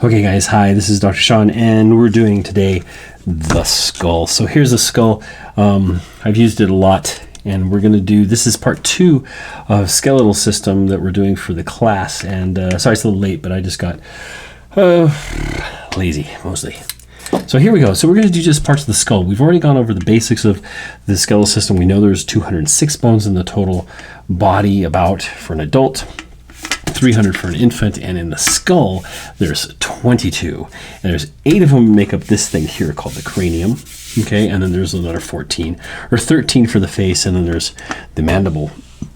Okay guys, hi, this is Dr. Sean and we're doing today the skull. So here's the skull. I've used it a lot and we're going to do, this is part 2 of skeletal system that we're doing for the class. And sorry it's a little late, but I just got lazy mostly. So here we go. So we're going to do just parts of the skull. We've already gone over the basics of the skeletal system. We know there's 206 bones in the total body about for an adult, 300 for an infant, and in the skull there's 22, and there's 8 of them make up this thing here called the cranium. Okay, and then there's another 14 or 13 for the face, and then there's the mandible,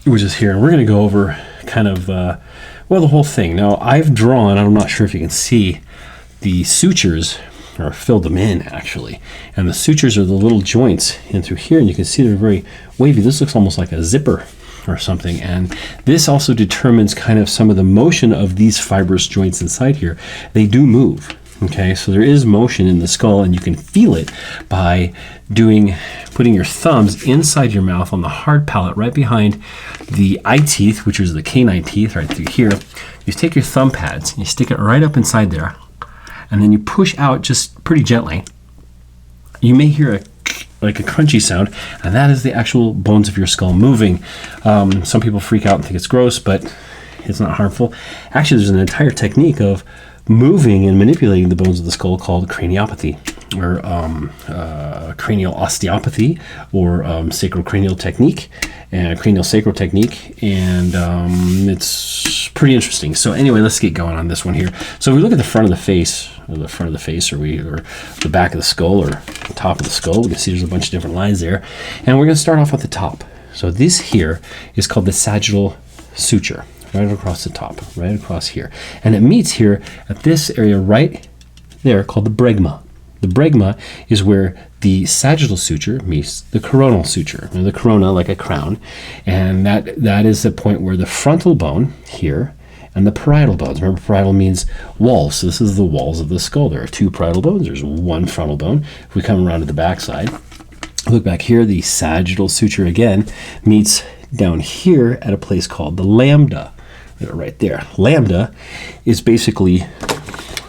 which is here. And we're going to go over kind of well, the whole thing. Now I've drawn, I'm not sure if you can see the sutures, or filled them in actually, and the sutures are the little joints in through here, and you can see they're very wavy. This looks almost like a zipper or something, and this also determines kind of some of the motion of these fibrous joints inside here. They do move. Okay, so there is motion in the skull, and you can feel it by putting your thumbs inside your mouth on the hard palate right behind the eye teeth, which is the canine teeth right through here. You take your thumb pads and you stick it right up inside there, and then you push out just pretty gently. You may hear like a crunchy sound, and that is the actual bones of your skull moving. Some people freak out and think it's gross, but it's not harmful. Actually, there's an entire technique of moving and manipulating the bones of the skull called craniopathy, or cranial osteopathy, or sacrocranial technique, and cranial sacral technique, and it's pretty interesting. So anyway, let's get going on this one here. So if we look at the front of the face, or the back of the skull, or top of the skull, we can see there's a bunch of different lines there, and we're going to start off at the top. So this here is called the sagittal suture, right across the top, right across here, and it meets here at this area right there called the bregma. The bregma is where the sagittal suture meets the coronal suture, and the corona like a crown, and that is the point where the frontal bone here and the parietal bones. Remember, parietal means walls, so this is the walls of the skull. There are 2 parietal bones. There's 1 frontal bone. If we come around to the back side, look back here, the sagittal suture again meets down here at a place called the lambda. Right there. Lambda is basically,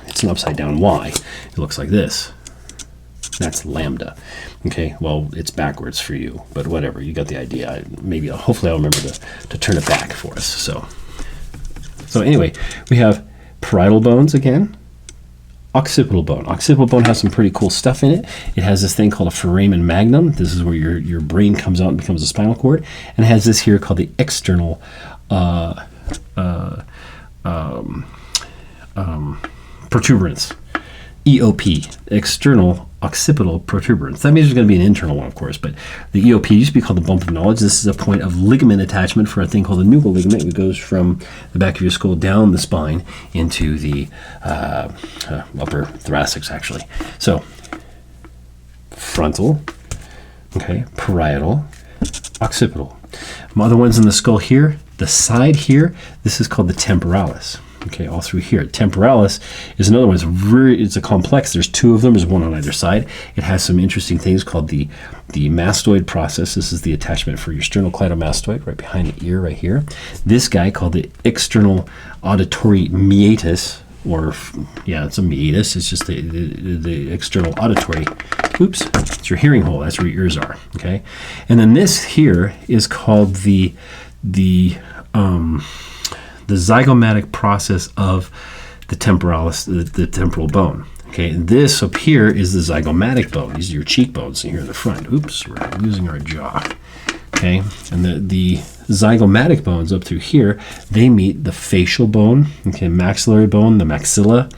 it's an upside down Y. It looks like this. That's lambda. Okay, well, it's backwards for you, but whatever, you got the idea. Hopefully I'll remember to turn it back for us. So anyway, we have parietal bones again, occipital bone. Occipital bone has some pretty cool stuff in it. It has this thing called a foramen magnum. This is where your brain comes out and becomes a spinal cord, and it has this here called the external protuberance, EOP, external occipital protuberance. That means there's going to be an internal one, of course, but the EOP used to be called the bump of knowledge. This is a point of ligament attachment for a thing called the nuchal ligament. It goes from the back of your skull down the spine into the upper thoracics, actually. So frontal, okay, parietal, occipital. Other ones in the skull here, the side here, this is called the temporalis. Okay, all through here. Temporalis is another one. It's a complex. There's 2 of them. There's 1 on either side. It has some interesting things called the mastoid process. This is the attachment for your sternocleidomastoid right behind the ear right here. This guy called the external auditory meatus, or yeah, it's a meatus. It's just the external auditory. Oops, it's your hearing hole. That's where your ears are. Okay, and then this here is called the zygomatic process of the temporalis, the temporal bone. Okay, and this up here is the zygomatic bone. These are your cheekbones here in the front. Oops, we're losing our jaw. Okay, and the zygomatic bones up through here, they meet the facial bone, okay, maxillary bone, the maxilla,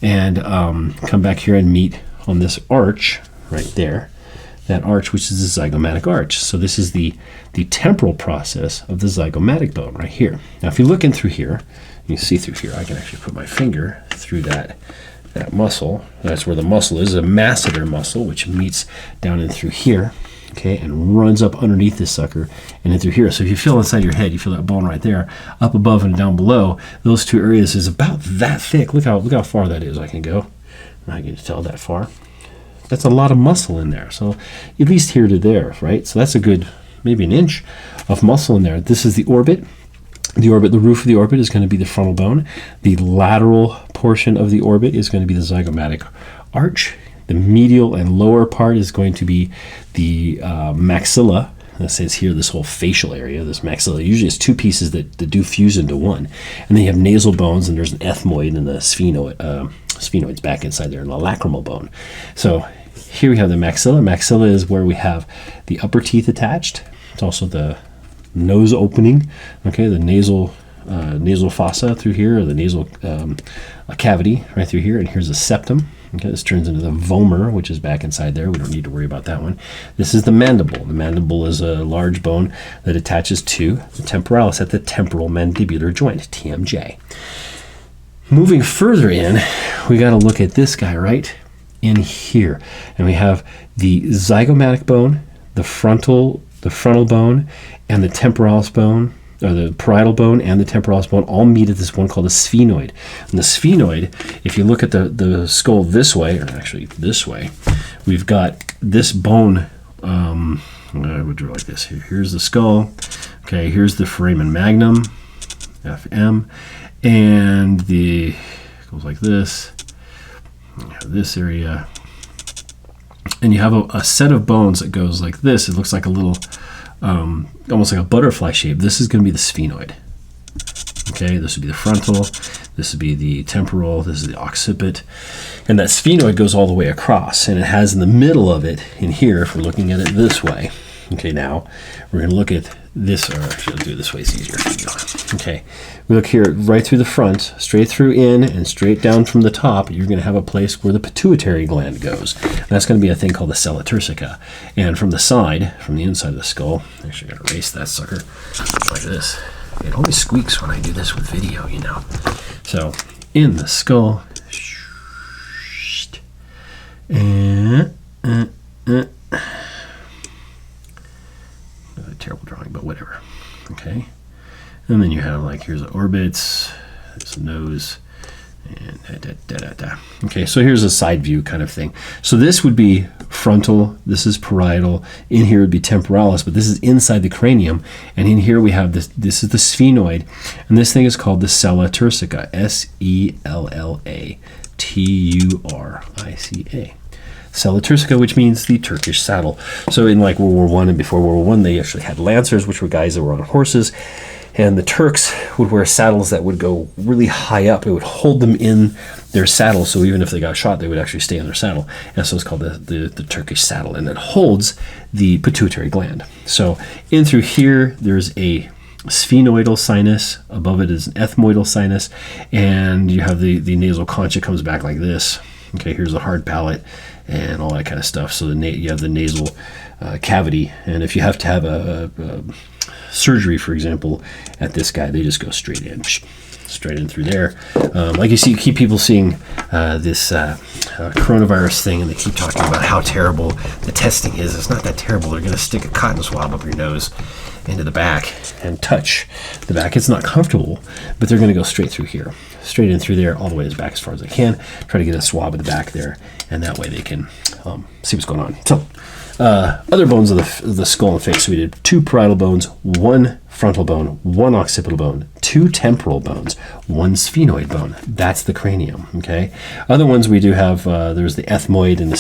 and come back here and meet on this arch right there, that arch, which is the zygomatic arch. So this is the temporal process of the zygomatic bone right here. Now, if you look in through here, you can see through here, I can actually put my finger through that muscle. That's where the muscle is, a masseter muscle, which meets down in through here, okay, and runs up underneath this sucker and in through here. So if you feel inside your head, you feel that bone right there, up above and down below, those 2 areas is about that thick. Look how far that is. I can go. I can tell that far. That's a lot of muscle in there. So at least here to there, right? So that's a good, maybe an inch of muscle in there. This is the orbit. The orbit, the roof of the orbit is going to be the frontal bone. The lateral portion of the orbit is going to be the zygomatic arch. The medial and lower part is going to be the maxilla. That says here, this whole facial area, this maxilla, usually has two pieces that do fuse into one. And then you have nasal bones, and there's an ethmoid and the sphenoid's back inside there, and the lacrimal bone. So here we have the maxilla. Maxilla is where we have the upper teeth attached. It's also the nose opening, okay, the nasal fossa through here, or the nasal cavity right through here, and here's a septum. Okay, this turns into the vomer, which is back inside there. We don't need to worry about that one. This is the mandible. The mandible is a large bone that attaches to the temporalis at the temporal mandibular joint, TMJ. Moving further in, we got to look at this guy right in here. And we have the zygomatic bone, the frontal bone, and the temporalis bone, or the parietal bone and the temporalis bone, all meet at this one called the sphenoid. And the sphenoid, if you look at the skull this way, or actually this way, we've got this bone. I would draw like this. Here's the skull. Okay, here's the foramen magnum, FM, and the goes like this. You have this area, and you have a set of bones that goes like this. It looks like a little, almost like a butterfly shape. This is going to be the sphenoid. Okay, this would be the frontal, this would be the temporal, this is the occiput, and that sphenoid goes all the way across, and it has in the middle of it, in here, if we're looking at it this way. Okay, now we're going to look at this, or actually I'll do it this way, it's easier for you. Okay, we look here right through the front, straight through in, and straight down from the top, you're going to have a place where the pituitary gland goes. And that's going to be a thing called the sella turcica. And from the side, from the inside of the skull, actually I got to erase that sucker, like this. It always squeaks when I do this with video, you know. So, in the skull, and a terrible drawing, but whatever. Okay, and then you have like, here's the orbits, there's the nose, and Okay, so here's a side view kind of thing. So this would be frontal, this is parietal, in here would be temporalis, but this is inside the cranium, and in here we have this is the sphenoid, and this thing is called the sella turcica, S-E-L-L-A-T-U-R-I-C-A. Sella turcica, which means the Turkish saddle. So in like World War I and before World War I, they actually had lancers, which were guys that were on horses, and the Turks would wear saddles that would go really high up. It would hold them in their saddle, so even if they got shot, they would actually stay on their saddle. And so it's called the Turkish saddle, and it holds the pituitary gland. So in through here, there's a sphenoidal sinus. Above it is an ethmoidal sinus, and you have the nasal concha comes back like this. Okay, here's the hard palate and all that kind of stuff. So you have the nasal cavity, and if you have to have a surgery, for example, at this guy, they just go straight in through there. Like you see, you keep people seeing this coronavirus thing, and they keep talking about how terrible the testing is. It's not that terrible. They're going to stick a cotton swab up your nose into the back and touch the back. It's not comfortable, but they're going to go straight through here, straight in through there, all the way to the back as far as they can, try to get a swab of the back there, and that way they can see what's going on. So other bones of the skull and face, so we did 2 parietal bones, 1 frontal bone, 1 occipital bone, 2 temporal bones, 1 sphenoid bone. That's the cranium. Okay. Other ones we do have. There's the ethmoid and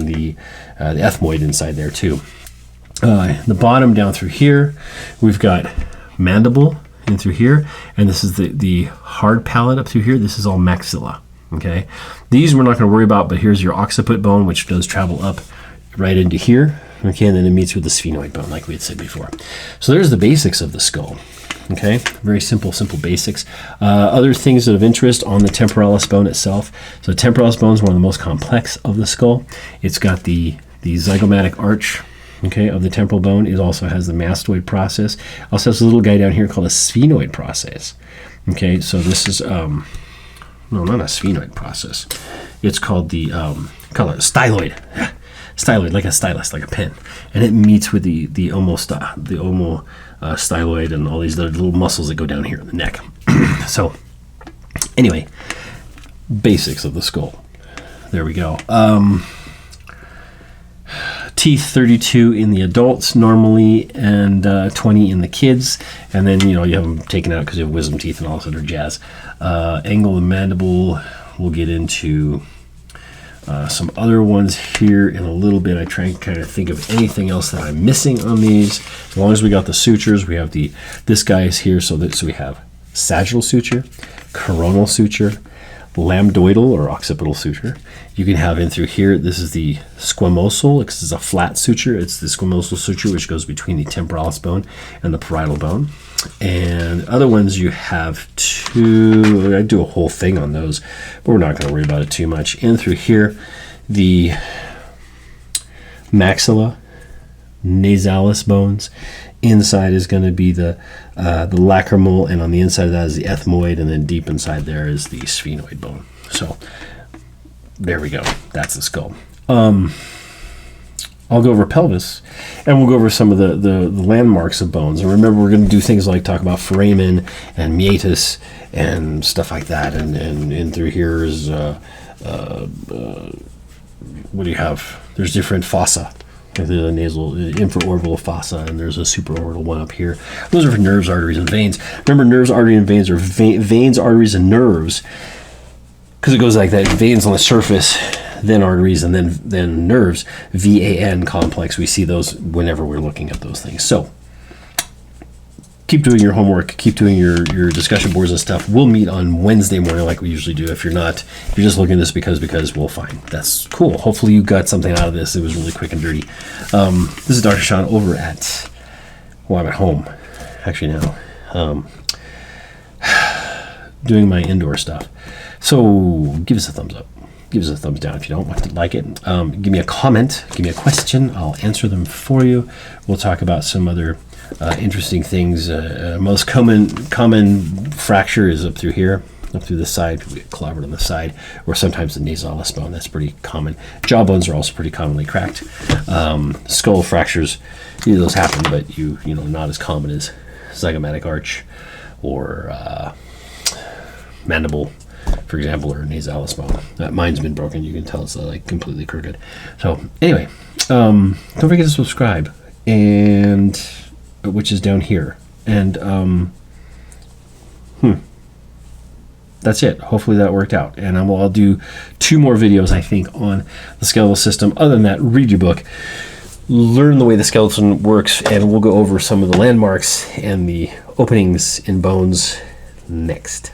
the ethmoid inside there too. The bottom down through here, we've got mandible in through here, and this is the hard palate up through here. This is all maxilla. Okay. These we're not going to worry about, but here's your occiput bone, which does travel up right into here. Okay, and then it meets with the sphenoid bone, like we had said before. So there's the basics of the skull. Okay, very simple basics. Other things of interest on the temporalis bone itself. So the temporalis bone is one of the most complex of the skull. It's got the zygomatic arch, okay, of the temporal bone. It also has the mastoid process. Also has a little guy down here called a sphenoid process. Okay, so this is no, not a sphenoid process. It's called the styloid. Styloid, like a stylus, like a pen, and it meets with the styloid and all these little muscles that go down here in the neck. So, anyway, basics of the skull. There we go. Teeth 32 in the adults normally, and 20 in the kids. And then, you have them taken out because you have wisdom teeth and all this other jazz. Angle of the mandible, we'll get into some other ones here in a little bit. I try and kind of think of anything else that I'm missing on these. As long as we got the sutures, we have this guy is here, so we have sagittal suture, coronal suture, lambdoidal or occipital suture. You can have in through here, this is the squamosal. This is a flat suture. It's the squamosal suture, which goes between the temporalis bone and the parietal bone. And other ones you have I do a whole thing on those, but we're not going to worry about it too much. In through here, the maxilla, nasalis bones. Inside is going to be the lacrimal, and on the inside of that is the ethmoid, and then deep inside there is the sphenoid bone. So there we go. That's the skull. I'll go over pelvis, and we'll go over some of the landmarks of bones. And remember, we're going to do things like talk about foramen and meatus and stuff like that. And in through here is what do you have? There's different fossa. There's a nasal infraorbital fossa, and there's a supraorbital one up here. Those are for nerves, arteries, and veins. Remember, nerves, arteries, and veins are veins, arteries, and nerves, because it goes like that: veins on the surface, then arteries, and then nerves. VAN complex. We see those whenever we're looking at those things. So keep doing your homework, keep doing your discussion boards and stuff. We'll meet on Wednesday morning like we usually do. If you're just looking at this because we'll find. That's cool. Hopefully you got something out of this. It was really quick and dirty. This is Dr. Sean over at, I'm at home actually now, doing my indoor stuff. So give us a thumbs up. Give us a thumbs down if you don't like it. Give me a comment. Give me a question. I'll answer them for you. We'll talk about some other interesting things. Most common fracture is up through here, up through the side. We get clobbered on the side, or sometimes the nasalis bone. That's pretty common. Jaw bones are also pretty commonly cracked. Skull fractures, those happen, but not as common as zygomatic arch or mandible, for example, or nasalis bone. Mine's been broken. You can tell it's like completely crooked. So anyway, don't forget to subscribe, and which is down here, and that's it. Hopefully that worked out, and I'll do 2 more videos, I think, on the skeletal system. Other than that, read your book, learn the way the skeleton works, and we'll go over some of the landmarks and the openings in bones next.